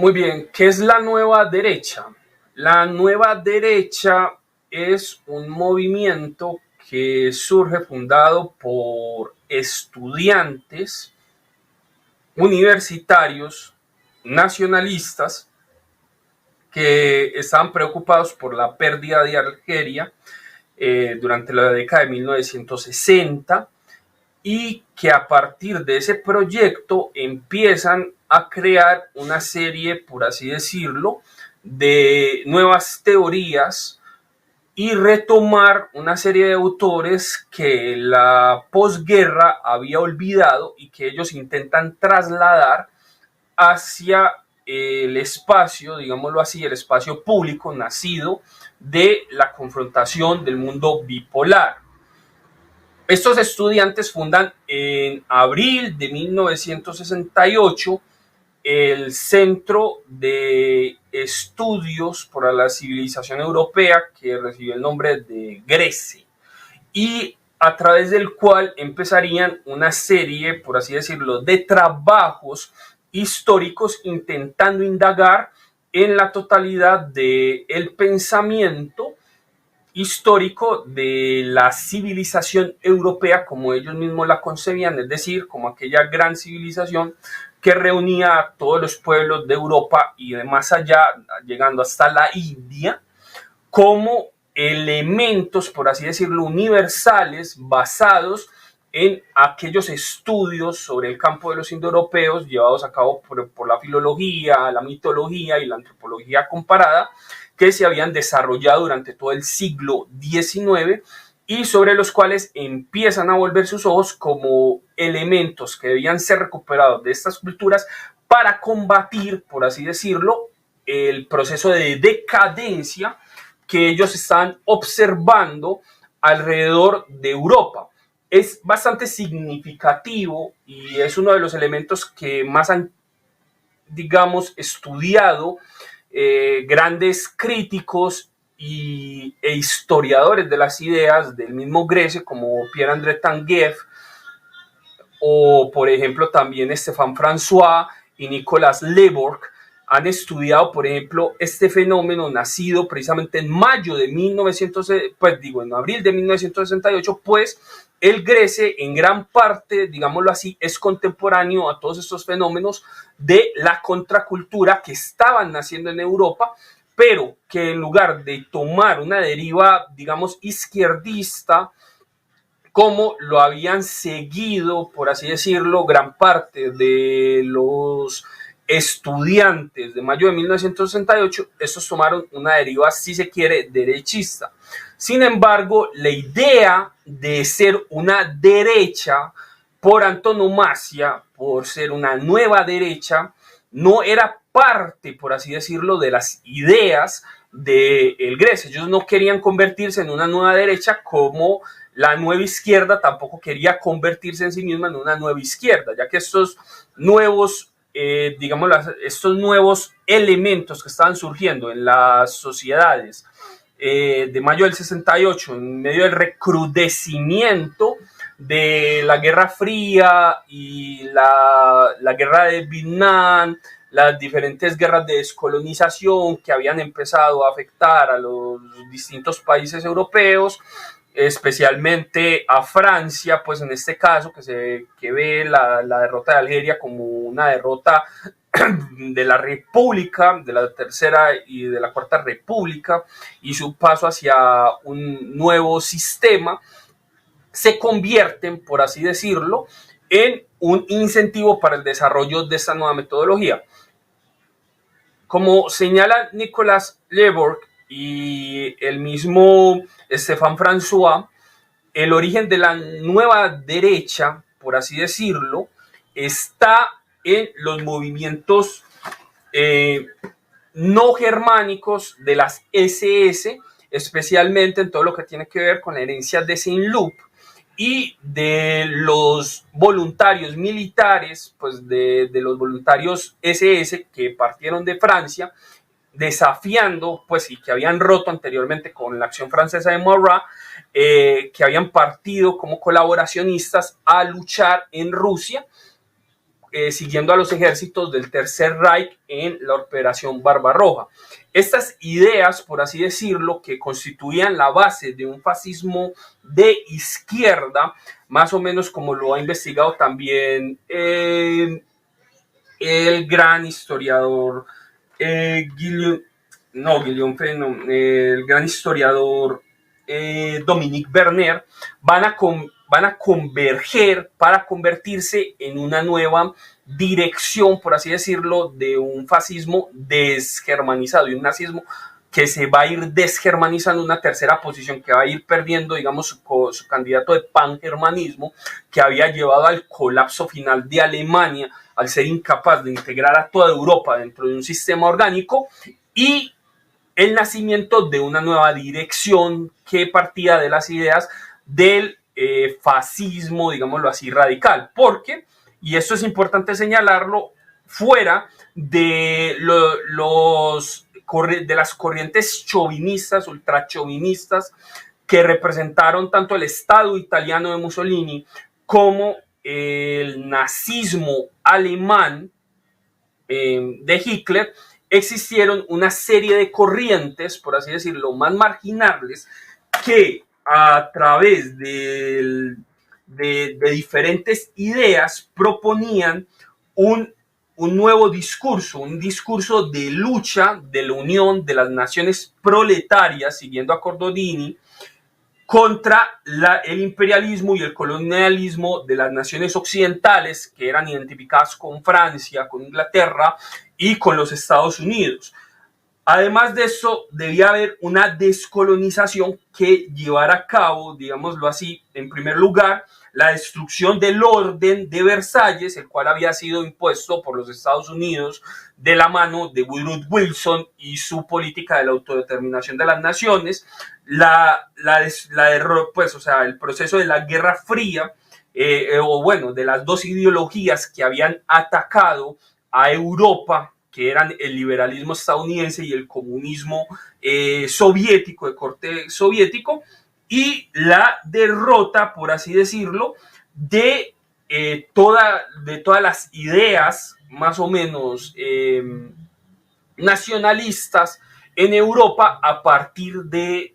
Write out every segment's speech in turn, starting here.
Muy bien, ¿qué es la nueva derecha? La nueva derecha es un movimiento que surge fundado por estudiantes universitarios nacionalistas que estaban preocupados por la pérdida de Argelia durante la década de 1960 y que a partir de ese proyecto empiezan a crear una serie, por así decirlo, de nuevas teorías y retomar una serie de autores que la posguerra había olvidado y que ellos intentan trasladar hacia el espacio, digámoslo así, el espacio público nacido de la confrontación del mundo bipolar. Estos estudiantes fundan en abril de 1968 el Centro de Estudios para la Civilización Europea, que recibió el nombre de GRECE, y a través del cual empezarían una serie, por así decirlo, de trabajos históricos intentando indagar en la totalidad del pensamiento histórico de la civilización europea como ellos mismos la concebían, es decir, como aquella gran civilización que reunía a todos los pueblos de Europa y de más allá, llegando hasta la India, como elementos, por así decirlo, universales basados en aquellos estudios sobre el campo de los indoeuropeos llevados a cabo por la filología, la mitología y la antropología comparada, que se habían desarrollado durante todo el siglo XIX y sobre los cuales empiezan a volver sus ojos como elementos que debían ser recuperados de estas culturas para combatir, por así decirlo, el proceso de decadencia que ellos están observando alrededor de Europa. Es bastante significativo y es uno de los elementos que más han, digamos, estudiado grandes críticos e historiadores de las ideas del mismo Grecia, como Pierre-André Tanguieff, o por ejemplo también Stéphane François y Nicolas Le Borg, han estudiado, por ejemplo, este fenómeno nacido precisamente en mayo de 1900, en abril de 1968, pues el Grece en gran parte, digámoslo así, es contemporáneo a todos estos fenómenos de la contracultura que estaban naciendo en Europa, pero que en lugar de tomar una deriva, digamos, izquierdista, como lo habían seguido, por así decirlo, gran parte de los estudiantes de mayo de 1968, estos tomaron una deriva, si se quiere, derechista. Sin embargo, la idea de ser una derecha por antonomasia, por ser una nueva derecha, no era parte, por así decirlo, de las ideas del Grecia. Ellos no querían convertirse en una nueva derecha como la nueva izquierda tampoco quería convertirse en sí misma en una nueva izquierda, ya que estos nuevos, estos nuevos elementos que estaban surgiendo en las sociedades de mayo del 68, en medio del recrudecimiento de la Guerra Fría y la guerra de Vietnam, las diferentes guerras de descolonización que habían empezado a afectar a los distintos países europeos, especialmente a Francia, pues en este caso que ve la derrota de Algeria como una derrota de la República, de la Tercera y de la Cuarta República, y su paso hacia un nuevo sistema, se convierten, por así decirlo, en un incentivo para el desarrollo de esta nueva metodología. Como señala Nicolas Le Borg y el mismo Stéphane François, el origen de la nueva derecha, por así decirlo, está en los movimientos no germánicos de las SS, especialmente en todo lo que tiene que ver con la herencia de Saint-Loup y de los voluntarios militares, pues de los voluntarios SS que partieron de Francia, desafiando, pues, y que habían roto anteriormente con la acción francesa de Marat, que habían partido como colaboracionistas a luchar en Rusia siguiendo a los ejércitos del Tercer Reich en la Operación Barbarroja. Estas ideas, por así decirlo, que constituían la base de un fascismo de izquierda, más o menos como lo ha investigado también el gran historiador el gran historiador Dominique Berner, van a converger para convertirse en una nueva dirección, por así decirlo, de un fascismo desgermanizado y un nazismo que se va a ir desgermanizando, una tercera posición que va a ir perdiendo, digamos, su candidato de pangermanismo, que había llevado al colapso final de Alemania al ser incapaz de integrar a toda Europa dentro de un sistema orgánico, y el nacimiento de una nueva dirección que partía de las ideas del fascismo, digámoslo así, radical, porque, y esto es importante señalarlo, fuera de de las corrientes chauvinistas, ultrachauvinistas, que representaron tanto el Estado italiano de Mussolini como el nazismo alemán de Hitler, existieron una serie de corrientes, por así decirlo, más marginales, que a través de diferentes ideas proponían un nuevo discurso, un discurso de lucha, de la unión de las naciones proletarias, siguiendo a Cordonini, contra el imperialismo y el colonialismo de las naciones occidentales, que eran identificadas con Francia, con Inglaterra y con los Estados Unidos. Además de eso, debía haber una descolonización que llevara a cabo, digámoslo así, en primer lugar, la destrucción del orden de Versalles, el cual había sido impuesto por los Estados Unidos de la mano de Woodrow Wilson y su política de la autodeterminación de las naciones, pues, o sea, el proceso de la Guerra Fría, o bueno, de las dos ideologías que habían atacado a Europa, que eran el liberalismo estadounidense y el comunismo soviético, de corte soviético, y la derrota, por así decirlo, de todas las ideas más o menos nacionalistas en Europa a partir de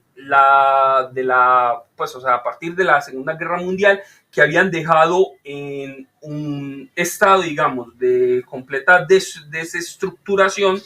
pues, o sea, a partir de la Segunda Guerra Mundial, que habían dejado en un estado, digamos, de completa desestructuración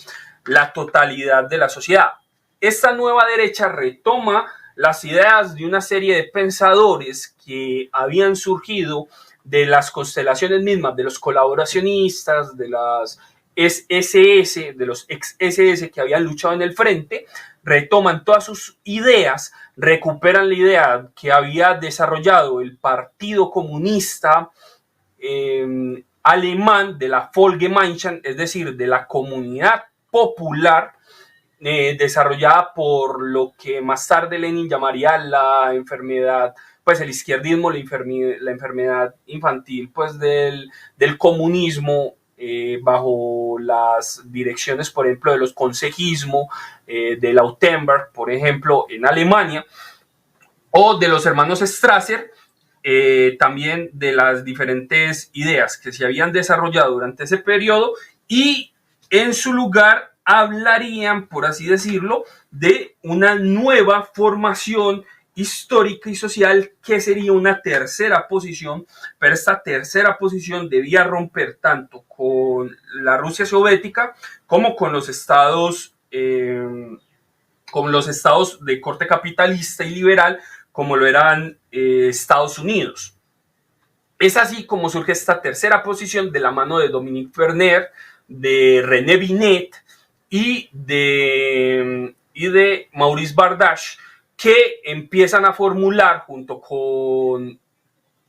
la totalidad de la sociedad. Esta nueva derecha retoma las ideas de una serie de pensadores que habían surgido de las constelaciones mismas, de los colaboracionistas, de las SS, de los ex-SS que habían luchado en el frente, retoman todas sus ideas, recuperan la idea que había desarrollado el Partido Comunista alemán de la Volksgemeinschaft, es decir, de la comunidad popular, desarrollada por lo que más tarde Lenin llamaría la enfermedad, pues el izquierdismo, la enfermedad infantil, pues del comunismo, bajo las direcciones, por ejemplo, de los consejismo, de Lautenberg, por ejemplo, en Alemania, o de los hermanos Strasser, también de las diferentes ideas que se habían desarrollado durante ese periodo, y en su lugar hablarían, por así decirlo, de una nueva formación histórica y social que sería una tercera posición, pero esta tercera posición debía romper tanto con la Rusia soviética como con los estados de corte capitalista y liberal, como lo eran Estados Unidos. Es así como surge esta tercera posición de la mano de Dominique Berner, de René Binet y de Maurice Bardache, que empiezan a formular junto con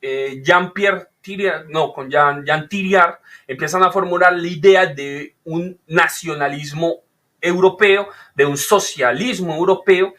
Jean-Pierre Thiriart, con Jean Thiriart, empiezan a formular la idea de un nacionalismo europeo, de un socialismo europeo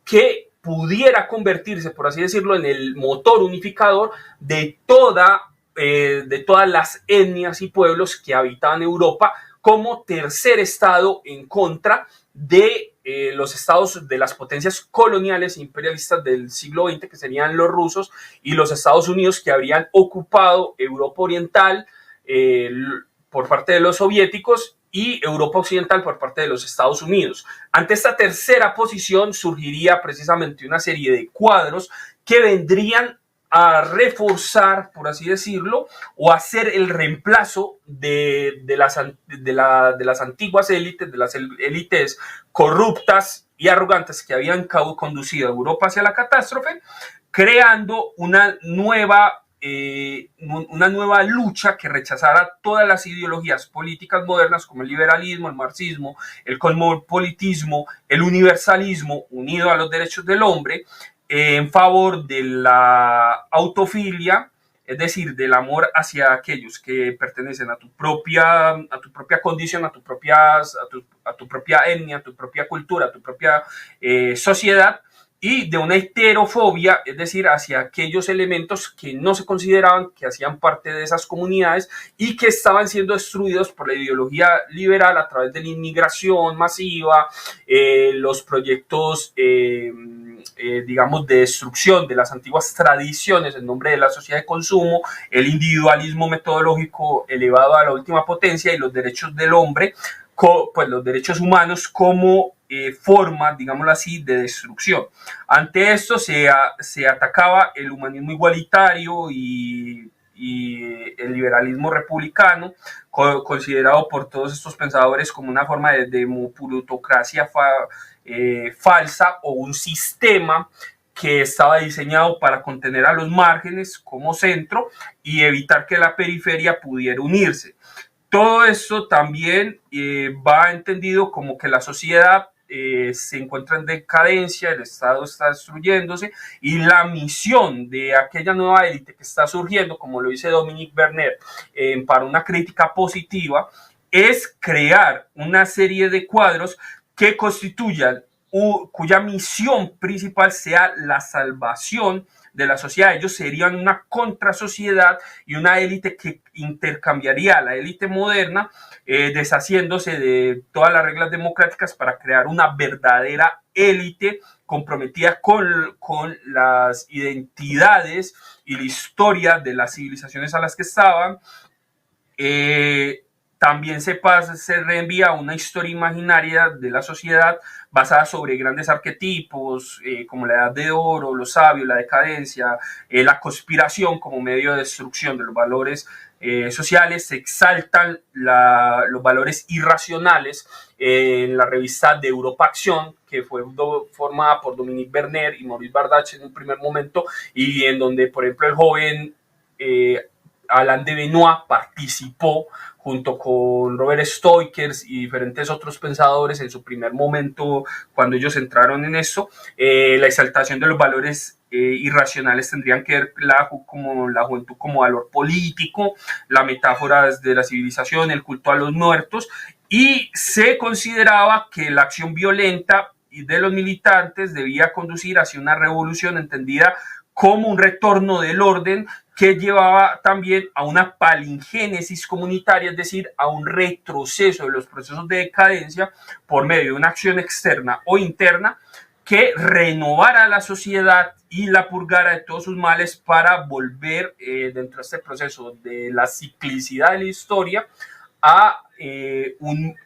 que pudiera convertirse, por así decirlo, en el motor unificador de todas las etnias y pueblos que habitaban Europa, como tercer estado en contra de los estados de las potencias coloniales e imperialistas del siglo XX, que serían los rusos, y los Estados Unidos, que habrían ocupado Europa Oriental, por parte de los soviéticos y Europa Occidental por parte de los Estados Unidos. Ante esta tercera posición surgiría precisamente una serie de cuadros que vendrían a reforzar, por así decirlo, o a ser el reemplazo de las antiguas élites, de las élites corruptas y arrogantes que habían conducido a Europa hacia la catástrofe, creando una nueva lucha que rechazara todas las ideologías políticas modernas como el liberalismo, el marxismo, el cosmopolitismo, el universalismo unido a los derechos del hombre, en favor de la autofilia, es decir, del amor hacia aquellos que pertenecen a tu propia condición, a tu propia etnia, a tu propia cultura, a tu propia sociedad, y de una heterofobia, es decir, hacia aquellos elementos que no se consideraban que hacían parte de esas comunidades y que estaban siendo destruidos por la ideología liberal a través de la inmigración masiva, los proyectos digamos, de destrucción de las antiguas tradiciones en nombre de la sociedad de consumo, el individualismo metodológico elevado a la última potencia y los derechos del hombre, pues los derechos humanos como forma, digámoslo así, de destrucción. Ante esto se atacaba el humanismo igualitario y el liberalismo republicano, considerado por todos estos pensadores como una forma de plutocracia falsa o un sistema que estaba diseñado para contener a los márgenes como centro y evitar que la periferia pudiera unirse. Todo esto también va entendido como que la sociedad se encuentra en decadencia, el Estado está destruyéndose y la misión de aquella nueva élite que está surgiendo, como lo dice Dominique Bernet, para una crítica positiva, es crear una serie de cuadros que constituyan, cuya misión principal sea la salvación de la sociedad. Ellos serían una contrasociedad y una élite que intercambiaría a la élite moderna, deshaciéndose de todas las reglas democráticas para crear una verdadera élite comprometida con las identidades y la historia de las civilizaciones a las que estaban. También se reenvía a una historia imaginaria de la sociedad basada sobre grandes arquetipos como la Edad de Oro, los sabios, la decadencia, la conspiración como medio de destrucción de los valores sociales. Se exaltan los valores irracionales en la revista de Europa Acción, que fue formada por Dominique Bernet y Maurice Bardach en un primer momento, y en donde, por ejemplo, el joven Alain de Benoit participó junto con Robert Stoikers y diferentes otros pensadores en su primer momento cuando ellos entraron en esto. La exaltación de los valores irracionales tendrían que ver como la juventud como valor político, la metáfora de la civilización, el culto a los muertos, y se consideraba que la acción violenta de los militantes debía conducir hacia una revolución entendida como un retorno del orden que llevaba también a una palingénesis comunitaria, es decir, a un retroceso de los procesos de decadencia por medio de una acción externa o interna que renovara la sociedad y la purgara de todos sus males para volver dentro de este proceso de la ciclicidad de la historia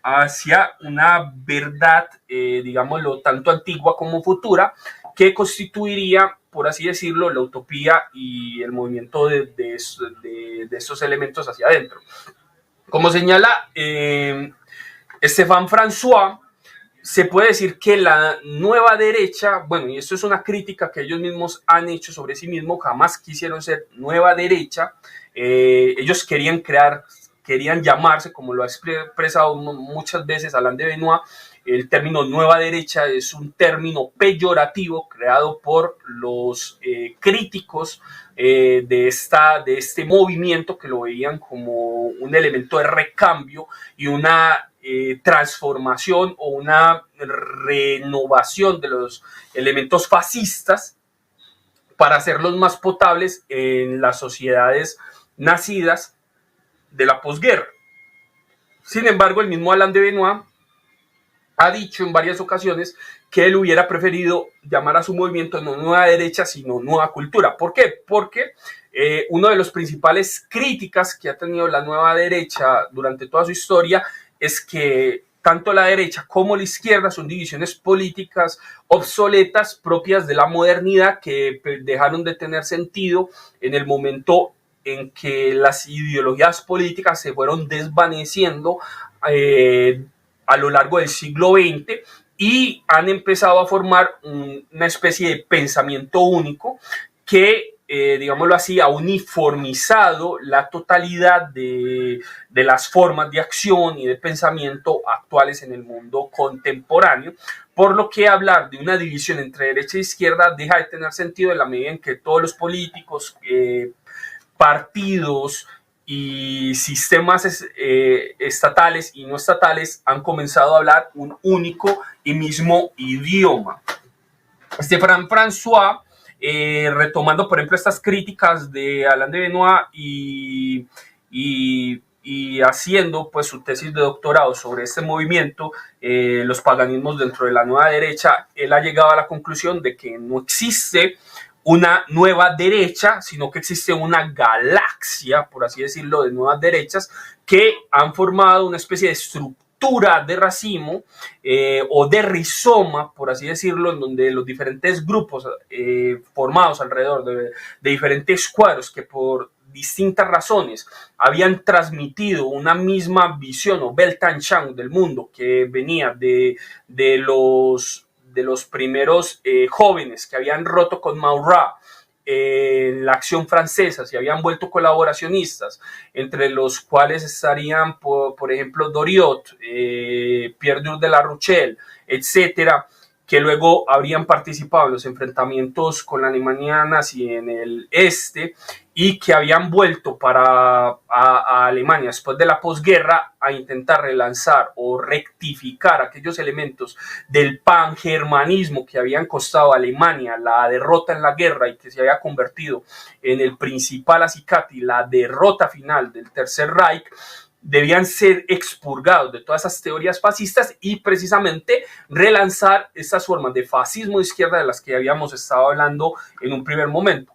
hacia una verdad, digámoslo, tanto antigua como futura, que constituiría, por así decirlo, la utopía y el movimiento de estos elementos hacia adentro. Como señala Stéphane François, se puede decir que la nueva derecha, bueno, y esto es una crítica que ellos mismos han hecho sobre sí mismos, jamás quisieron ser nueva derecha, ellos querían llamarse, como lo ha expresado muchas veces Alain de Benoit, el término nueva derecha es un término peyorativo creado por los críticos de este movimiento, que lo veían como un elemento de recambio y una transformación o una renovación de los elementos fascistas para hacerlos más potables en las sociedades nacidas de la posguerra. Sin embargo, el mismo Alain de Benoit ha dicho en varias ocasiones que él hubiera preferido llamar a su movimiento no nueva derecha, sino nueva cultura. ¿Por qué? Porque uno de los principales críticas que ha tenido la nueva derecha durante toda su historia es que tanto la derecha como la izquierda son divisiones políticas obsoletas propias de la modernidad que dejaron de tener sentido en el momento en que las ideologías políticas se fueron desvaneciendo a lo largo del siglo XX y han empezado a formar una especie de pensamiento único que, digámoslo así, ha uniformizado la totalidad de las formas de acción y de pensamiento actuales en el mundo contemporáneo, por lo que hablar de una división entre derecha e izquierda deja de tener sentido en la medida en que todos los políticos, partidos y sistemas estatales y no estatales han comenzado a hablar un único y mismo idioma. François, retomando por ejemplo estas críticas de Alain de Benoit y haciendo pues su tesis de doctorado sobre este movimiento, los paganismos dentro de la nueva derecha, él ha llegado a la conclusión de que no existe una nueva derecha, sino que existe una galaxia, por así decirlo, de nuevas derechas que han formado una especie de estructura de racimo o de rizoma, por así decirlo, en donde los diferentes grupos formados alrededor de diferentes cuadros que por distintas razones habían transmitido una misma visión o Weltanschauung del mundo que venía de los primeros jóvenes que habían roto con Maurras la acción francesa, se habían vuelto colaboracionistas, entre los cuales estarían, por ejemplo, Doriot, Pierre Dur de la Rochelle, etcétera, que luego habrían participado en los enfrentamientos con la Alemania nazi en el este y que habían vuelto a Alemania después de la posguerra a intentar relanzar o rectificar aquellos elementos del pangermanismo que habían costado a Alemania la derrota en la guerra y que se había convertido en el principal acicate y la derrota final del Tercer Reich. Debían ser expurgados de todas esas teorías fascistas y precisamente relanzar estas formas de fascismo de izquierda de las que habíamos estado hablando en un primer momento.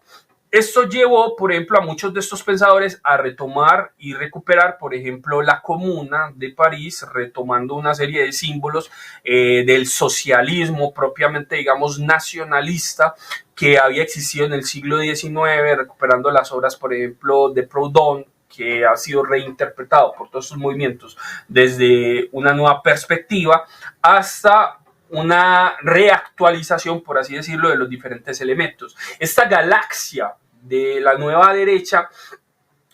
Esto llevó, por ejemplo, a muchos de estos pensadores a retomar y recuperar, por ejemplo, la Comuna de París, retomando una serie de símbolos del socialismo propiamente, digamos, nacionalista que había existido en el siglo XIX, recuperando las obras, por ejemplo, de Proudhon, que ha sido reinterpretado por todos estos movimientos desde una nueva perspectiva, hasta una reactualización, por así decirlo, de los diferentes elementos. Esta galaxia de la nueva derecha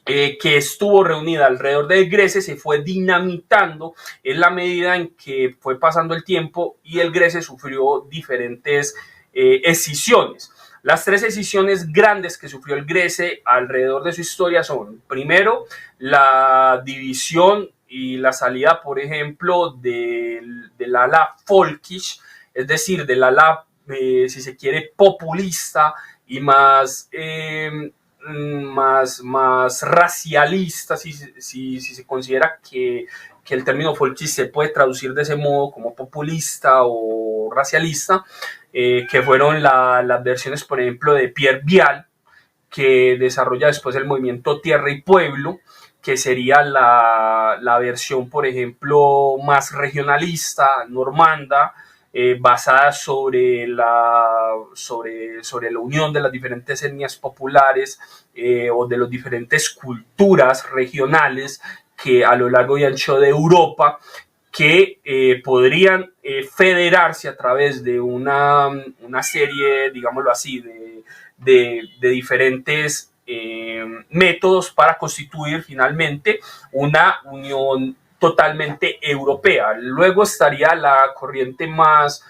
que estuvo reunida alrededor del Grece se fue dinamitando en la medida en que fue pasando el tiempo y el Grece sufrió diferentes escisiones. Las tres escisiones grandes que sufrió el Grece alrededor de su historia son, primero, la división y la salida, por ejemplo, del ala folkish, es decir, del ala, si se quiere, populista y más racialista, si se considera que el término folkish se puede traducir de ese modo como populista o racialista, que fueron las versiones, por ejemplo, de Pierre Vial, que desarrolla después el movimiento Tierra y Pueblo, que sería la versión, por ejemplo, más regionalista, normanda, basada sobre la unión de las diferentes etnias populares o de las diferentes culturas regionales que a lo largo y ancho de Europa que podrían federarse a través de una serie, digámoslo así, de diferentes métodos para constituir finalmente una unión totalmente europea. Luego estaría la corriente más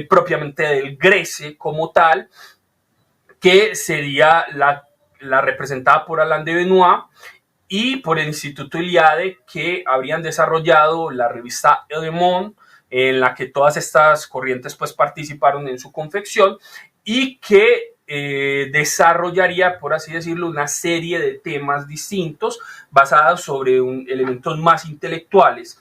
propiamente del Grece como tal, que sería la representada por Alain de Benoit y por el Instituto Iliade, que habrían desarrollado la revista Le Monde, en la que todas estas corrientes pues participaron en su confección y que desarrollaría, por así decirlo, una serie de temas distintos basados sobre elementos más intelectuales.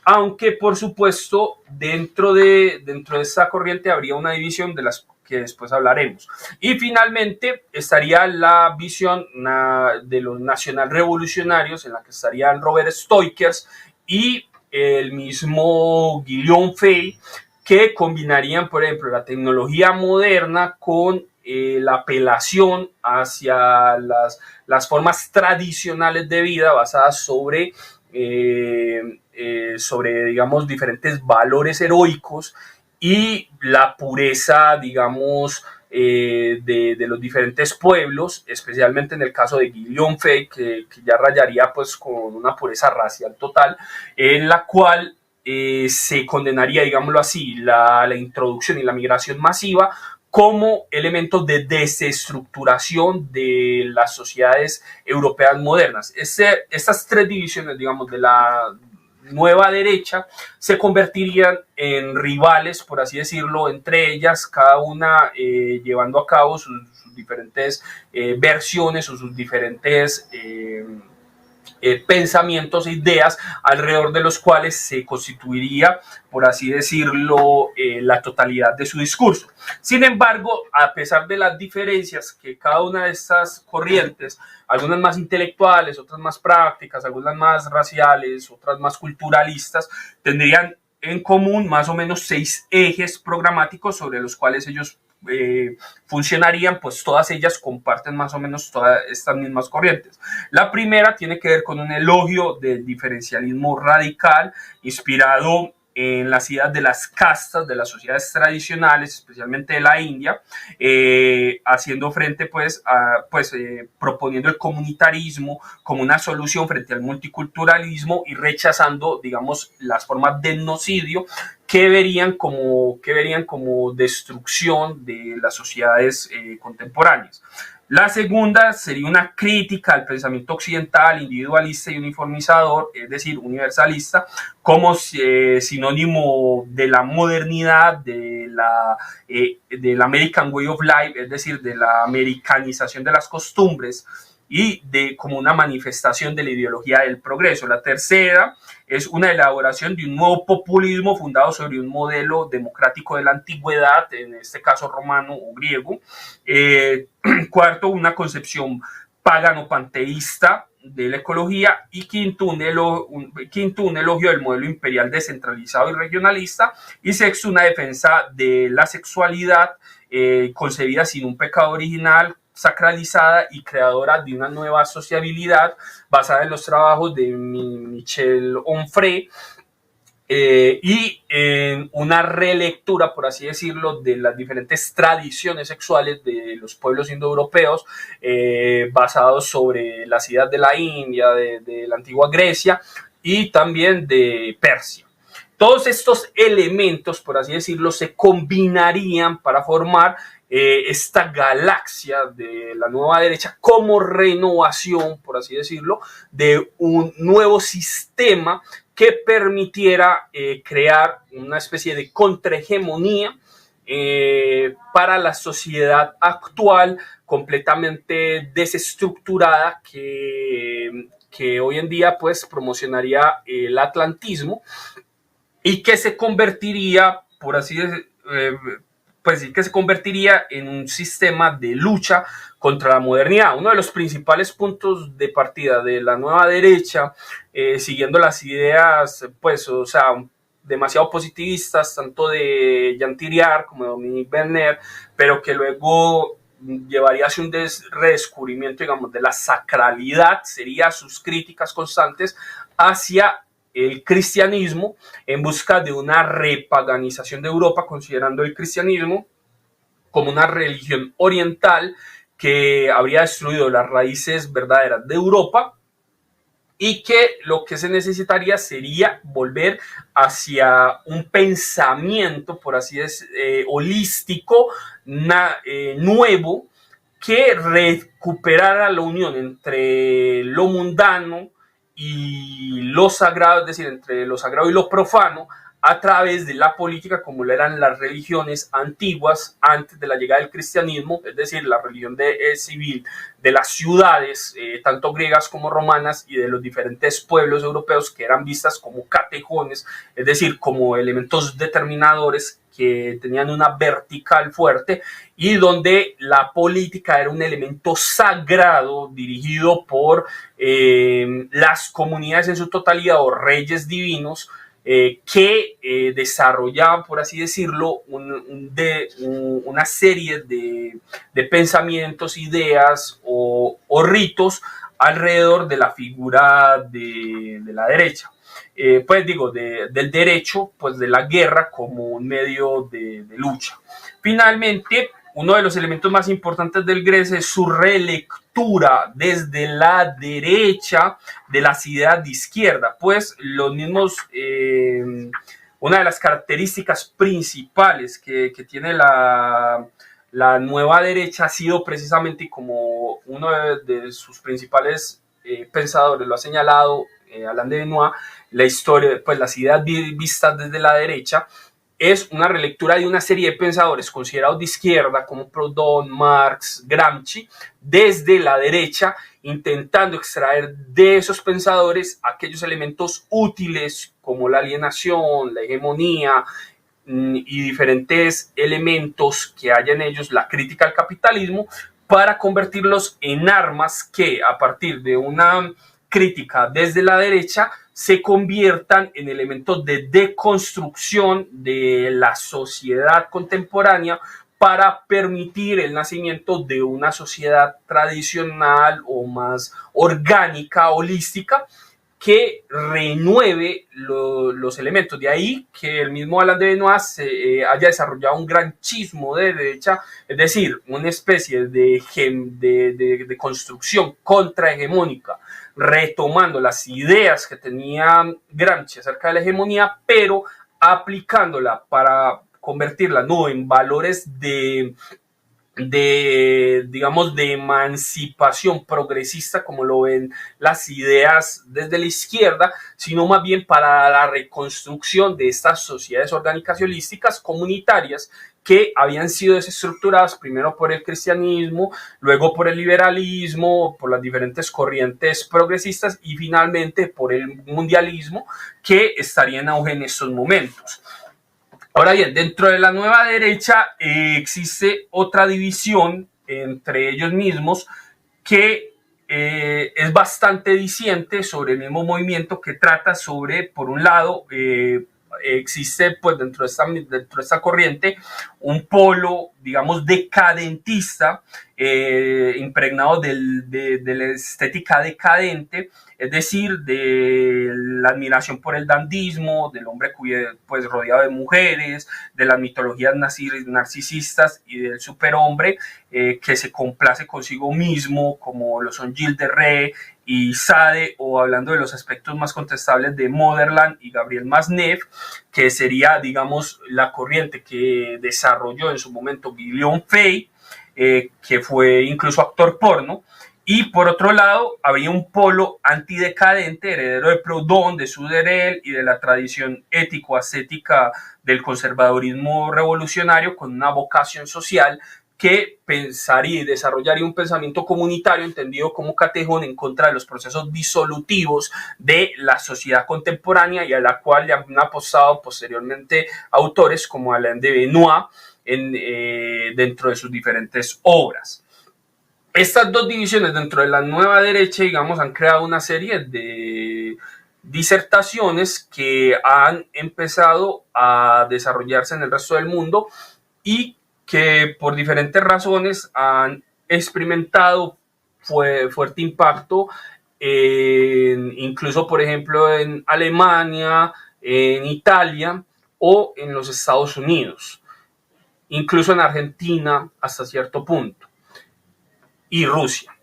Aunque, por supuesto, dentro de esta corriente habría una división de las que después hablaremos. Y finalmente estaría la visión de los nacional revolucionarios, en la que estarían Robert Stoikers y el mismo Guillaume Fay, que combinarían, por ejemplo, la tecnología moderna con la apelación hacia las formas tradicionales de vida basadas sobre, digamos, diferentes valores heroicos y la pureza, digamos, de los diferentes pueblos, especialmente en el caso de Guillaume Fay, que ya rayaría pues con una pureza racial total, en la cual se condenaría, digámoslo así, la introducción y la migración masiva como elementos de desestructuración de las sociedades europeas modernas. Estas tres divisiones, digamos, de la nueva derecha se convertirían en rivales, por así decirlo, entre ellas, cada una llevando a cabo sus diferentes versiones o sus diferentes pensamientos e ideas alrededor de los cuales se constituiría, por así decirlo, la totalidad de su discurso. Sin embargo, a pesar de las diferencias que cada una de estas corrientes, algunas más intelectuales, otras más prácticas, algunas más raciales, otras más culturalistas, tendrían en común más o menos 6 ejes programáticos sobre los cuales ellos funcionarían, pues todas ellas comparten más o menos todas estas mismas corrientes. La primera tiene que ver con un elogio del diferencialismo radical inspirado en las ideas de las castas de las sociedades tradicionales, especialmente de la India, haciendo frente proponiendo el comunitarismo como una solución frente al multiculturalismo y rechazando, digamos, las formas de etnocidio que verían como destrucción de las sociedades contemporáneas. La segunda sería una crítica al pensamiento occidental, individualista y uniformizador, es decir, universalista, como sinónimo de la modernidad, del American Way of Life, es decir, de la americanización de las costumbres y como una manifestación de la ideología del progreso. La tercera es una elaboración de un nuevo populismo fundado sobre un modelo democrático de la antigüedad, en este caso romano o griego. Cuarto, una concepción pagano-panteísta de la ecología. Y quinto, un elogio del modelo imperial descentralizado y regionalista. Y sexto, una defensa de la sexualidad concebida sin un pecado original, sacralizada y creadora de una nueva sociabilidad basada en los trabajos de Michel Onfray, y en una relectura, por así decirlo, de las diferentes tradiciones sexuales de los pueblos indoeuropeos, basados sobre las ideas de la India, de la antigua Grecia y también de Persia. Todos estos elementos, por así decirlo, se combinarían para formar esta galaxia de la nueva derecha como renovación, por así decirlo, de un nuevo sistema que permitiera crear una especie de contrahegemonía para la sociedad actual, completamente desestructurada, que hoy en día pues promocionaría el atlantismo y que se convertiría, por así decirlo, pues sí, que se convertiría en un sistema de lucha contra la modernidad. Uno de los principales puntos de partida de la nueva derecha, siguiendo las ideas, pues, o sea, demasiado positivistas, tanto de Jean Tirard como de Dominique Bernard, pero que luego llevaría hacia un redescubrimiento, digamos, de la sacralidad, sería sus críticas constantes hacia el cristianismo en busca de una repaganización de Europa, considerando el cristianismo como una religión oriental que habría destruido las raíces verdaderas de Europa y que lo que se necesitaría sería volver hacia un pensamiento, por así decirlo, holístico, nuevo, que recuperara la unión entre lo mundano y lo sagrado, es decir, entre lo sagrado y lo profano, a través de la política, como lo eran las religiones antiguas antes de la llegada del cristianismo, es decir, la religión civil de las ciudades, tanto griegas como romanas, y de los diferentes pueblos europeos, que eran vistas como catejones, es decir, como elementos determinadores que tenían una vertical fuerte, y donde la política era un elemento sagrado dirigido por las comunidades en su totalidad o reyes divinos, que desarrollaban, por así decirlo, una serie de pensamientos, ideas o ritos alrededor de la figura de la derecha. Pues digo, del derecho, pues de la guerra como un medio de lucha. Finalmente, uno de los elementos más importantes del Grece es su relectura desde la derecha de las ideas de izquierda, pues los mismos, una de las características principales que tiene la nueva derecha ha sido precisamente, como uno de sus principales pensadores lo ha señalado, Alain de Benoist, la historia, pues las ideas vistas desde la derecha, es una relectura de una serie de pensadores considerados de izquierda como Proudhon, Marx, Gramsci, desde la derecha, intentando extraer de esos pensadores aquellos elementos útiles como la alienación, la hegemonía y diferentes elementos que hay en ellos, la crítica al capitalismo, para convertirlos en armas que, a partir de una crítica desde la derecha, se conviertan en elementos de deconstrucción de la sociedad contemporánea, para permitir el nacimiento de una sociedad tradicional o más orgánica, holística, que renueve los elementos. De ahí que el mismo Alain de Benoist haya desarrollado un granchismo de derecha, es decir, una especie de construcción contrahegemónica, retomando las ideas que tenía Gramsci acerca de la hegemonía, pero aplicándola para convertirla no en valores digamos, de emancipación progresista, como lo ven las ideas desde la izquierda, sino más bien para la reconstrucción de estas sociedades orgánicas y holísticas comunitarias que habían sido desestructuradas primero por el cristianismo, luego por el liberalismo, por las diferentes corrientes progresistas y finalmente por el mundialismo, que estaría en auge en estos momentos. Ahora bien, dentro de la nueva derecha existe otra división entre ellos mismos, que es bastante diciente sobre el mismo movimiento, que trata sobre, por un lado, existe pues dentro de esta corriente un polo, digamos, decadentista, impregnado de la estética decadente, es decir, de la admiración por el dandismo, del hombre pues rodeado de mujeres, de las mitologías narcisistas y del superhombre que se complace consigo mismo, como lo son Gilles de Rais y Sade, o hablando de los aspectos más contestables de Moderland y Gabriel Masnev, que sería, digamos, la corriente que desarrolló en su momento Guillaume Fay, que fue incluso actor porno. Y por otro lado, había un polo antidecadente, heredero de Proudhon, de Suderel y de la tradición ético-ascética del conservadurismo revolucionario, con una vocación social, que pensaría y desarrollaría un pensamiento comunitario entendido como catejón en contra de los procesos disolutivos de la sociedad contemporánea, y a la cual le han apostado posteriormente autores como Alain de Benoist dentro de sus diferentes obras. Estas dos divisiones dentro de la nueva derecha, digamos, han creado una serie de disertaciones que han empezado a desarrollarse en el resto del mundo, y que por diferentes razones han experimentado fuerte impacto, incluso, por ejemplo, en Alemania, en Italia o en los Estados Unidos, incluso en Argentina hasta cierto punto, y Rusia.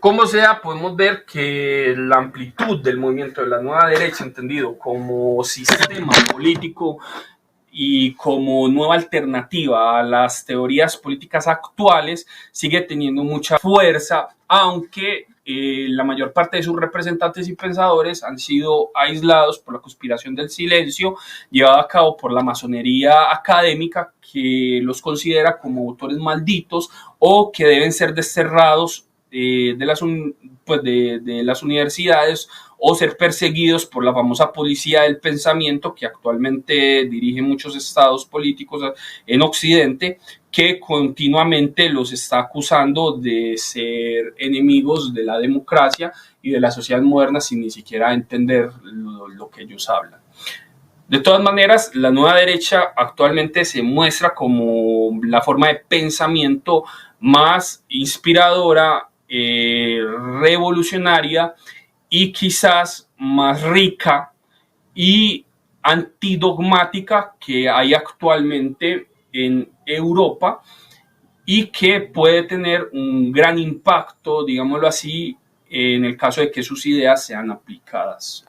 Como sea, podemos ver que la amplitud del movimiento de la nueva derecha, entendido como sistema político y como nueva alternativa a las teorías políticas actuales, sigue teniendo mucha fuerza, aunque la mayor parte de sus representantes y pensadores han sido aislados por la conspiración del silencio llevada a cabo por la masonería académica, que los considera como autores malditos o que deben ser desterrados de las universidades o ser perseguidos por la famosa policía del pensamiento, que actualmente dirige muchos estados políticos en Occidente, que continuamente los está acusando de ser enemigos de la democracia y de la sociedad moderna sin ni siquiera entender lo que ellos hablan. De todas maneras, la nueva derecha actualmente se muestra como la forma de pensamiento más inspiradora, revolucionaria y quizás más rica y antidogmática que hay actualmente en Europa, y que puede tener un gran impacto, digámoslo así, en el caso de que sus ideas sean aplicadas.